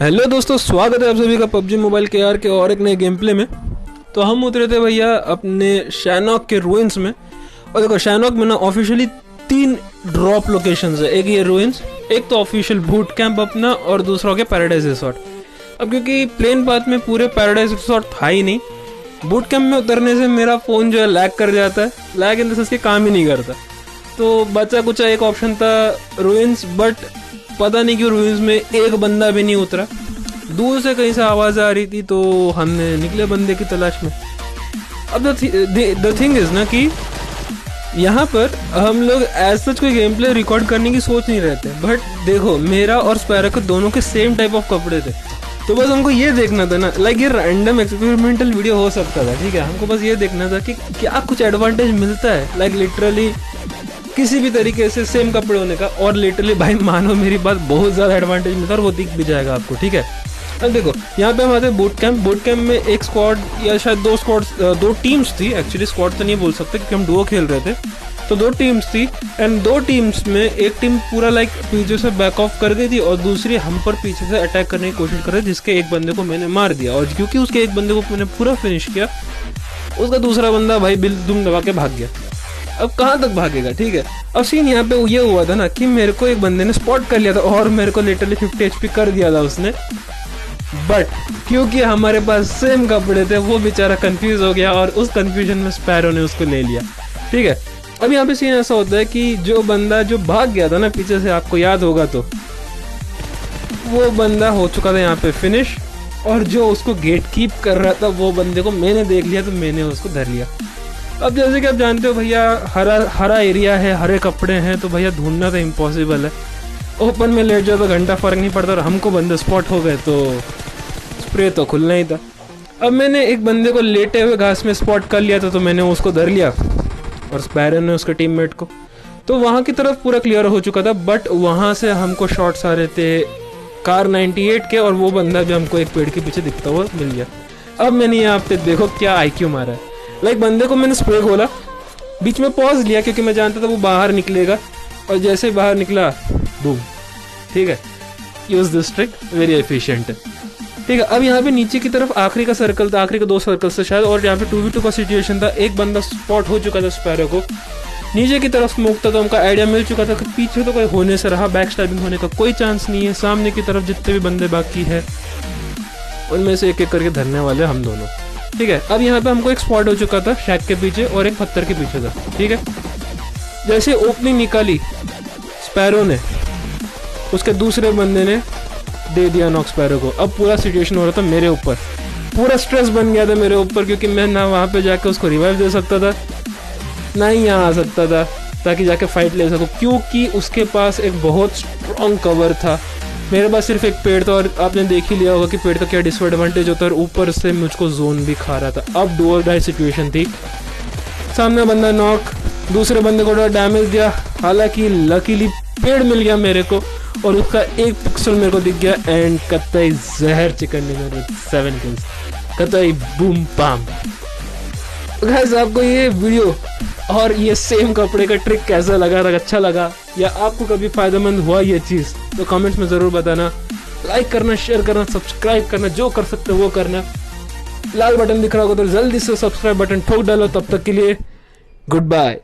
Hello दोस्तों, स्वागत है आप सभी का पबजी मोबाइल के आर के और एक नए गेम प्ले में। तो हम उतरे थे भैया अपने शैनॉक के रूइंस में। और देखो, शैनॉक में ना ऑफिशियली 3 ड्रॉप लोकेशंस है। एक ये रूइंस, एक तो ऑफिशियल बूट कैंप अपना, और दूसरा हो गया पैराडाइज रिसोर्ट। अब क्योंकि प्लेन पाथ में पूरे पैराडाइज रिसोर्ट था ही नहीं, बूट कैंप में उतरने से मेरा फ़ोन जो है लैग कर जाता है। लैग इन द सेंस के काम ही नहीं करता। तो बचा कुछ एक ऑप्शन था रूइंस, बट पता नहीं क्यों रूइंस में एक बंदा भी नहीं उतरा। दूर से कहीं से आवाज़ आ रही थी, तो हमने निकले बंदे की तलाश में। अब द थिंग इज़ ना कि यहाँ पर हम लोग एज सच कोई गेम प्ले रिकॉर्ड करने की सोच नहीं रहे थे। बट देखो, मेरा और स्पैरो के दोनों के सेम टाइप ऑफ कपड़े थे, तो बस हमको ये देखना था ना, लाइक ये रैंडम एक्सपेरिमेंटल वीडियो हो सकता था, ठीक है। हमको बस ये देखना था कि क्या कुछ एडवांटेज मिलता है, लाइक लिटरली किसी भी तरीके से सेम कपड़े होने का। और लिटरली भाई मानो मेरी बात, बहुत ज़्यादा एडवांटेज मिलता है और वो दिख भी जाएगा आपको, ठीक है। अब देखो, यहाँ पे हम आते हैं बूट कैंप। बूट कैंप में एक स्क्वाड या शायद 2 टीम्स थी। एक्चुअली स्क्वाड तो नहीं बोल सकते क्योंकि हम डुओ खेल रहे थे। तो 2 टीम्स थी, एंड 2 टीम्स में एक टीम पूरा लाइक पीछे से बैक ऑफ कर गई थी और दूसरी हम पर पीछे से अटैक करने की कोशिश कर रही थी, जिसके एक बंदे को मैंने मार दिया। और क्योंकि उसके एक बंदे को मैंने पूरा फिनिश किया, उसका दूसरा बंदा भाई बिल दुम दबा के भाग गया। अब कहाँ तक भागेगा, ठीक है। अब सीन यहाँ पे ये हुआ था ना कि मेरे को एक बंदे ने स्पॉट कर लिया था और मेरे को लिटरली 50 HP कर दिया था उसने। बट क्योंकि हमारे पास सेम कपड़े थे, वो बेचारा कंफ्यूज हो गया और उस कंफ्यूजन में स्पैरो ने उसको ले लिया, ठीक है। अब यहाँ पे सीन ऐसा होता है कि जो बंदा जो भाग गया था ना पीछे से, आपको याद होगा तो वो बंदा हो चुका था यहाँ पे फिनिश। और जो उसको गेट कीप कर रहा था, वो बंदे को मैंने देख लिया, तो मैंने उसको धर लिया। अब जैसे कि आप जानते हो भैया, हरा एरिया है, हरे कपड़े हैं, तो भैया ढूंढना तो इम्पॉसिबल है। ओपन में लेट जाओ तो घंटा फर्क नहीं पड़ता, और हमको बंदे स्पॉट हो गए तो स्प्रे तो खुलना ही था। अब मैंने एक बंदे को लेटे हुए घास में स्पॉट कर लिया था, तो मैंने उसको धर लिया और स्पैरो ने उसके टीममेट को। तो वहाँ की तरफ पूरा क्लियर हो चुका था, बट वहाँ से हमको शॉट्स आ रहे थे कार 98 के, और वो बंदा भी हमको एक पेड़ के पीछे दिखता हुआ मिल गया। अब मैंने यहाँ पे देखो क्या IQ मारा है। लाइक बंदे को मैंने स्प्रे खोला, बीच में पॉज लिया क्योंकि मैं जानता था वो बाहर निकलेगा, और जैसे बाहर निकला बूम, ठीक है। Use this trick, very efficient है, ठीक है। अब यहाँ पे नीचे की तरफ आखिरी का सर्कल था, आखिरी के 2 सर्कल से शायद, और यहाँ पे 2v2 का सिचुएशन था। एक बंदा स्पॉट हो चुका था स्पैरो को, नीचे की तरफ स्मोक था, तो हमका आइडिया मिल चुका था कि पीछे तो कोई होने से रहा, बैक स्टैबिंग होने का कोई चांस नहीं है। सामने की तरफ जितने भी बंदे बाकी है, उनमें से एक एक करके धरने वाले हम दोनों, ठीक है। अब यहाँ पे हमको एक स्पॉट हो चुका था शैक के पीछे और एक पत्थर के पीछे था, ठीक है। जैसे ओपनिंग निकाली स्पैरो ने, उसके दूसरे बंदे ने दे दिया नॉक स्पैरो को। अब पूरा सिचुएशन हो रहा था मेरे ऊपर, पूरा स्ट्रेस बन गया था मेरे ऊपर, क्योंकि मैं ना वहाँ पे जाके उसको रिवाइव दे सकता था, ना ही यहाँ आ सकता था ताकि जाके फाइट ले सकूँ, क्योंकि उसके पास एक बहुत स्ट्रॉन्ग कवर था। मेरे पास सिर्फ एक पेड़ था, और आपने देख ही लिया होगा कि पेड़ का क्या डिसएडवांटेज होता है, और ऊपर से मुझको जोन भी खा रहा था। अब डू और डाई सिचुएशन थी। सामने बंदा नॉक, दूसरे बंदे को डैमेज दिया, हालांकि लकीली पेड़ मिल गया मेरे को, और उसका एक पिक्सल मेरे को दिख गया, एंड कतई जहर चिकन डिनर 7 किल्स, कतई बूम पाम। गाइस, आपको ये वीडियो और ये सेम कपड़े का ट्रिक कैसा लगा, अच्छा लगा, या आपको कभी फायदेमंद हुआ ये चीज़, तो कमेंट्स में ज़रूर बताना। लाइक करना, शेयर करना, सब्सक्राइब करना, जो कर सकते हो वो करना। लाल बटन दिख रहा होगा तो जल्दी से सब्सक्राइब बटन ठोक डालो। तब तक के लिए गुड बाय।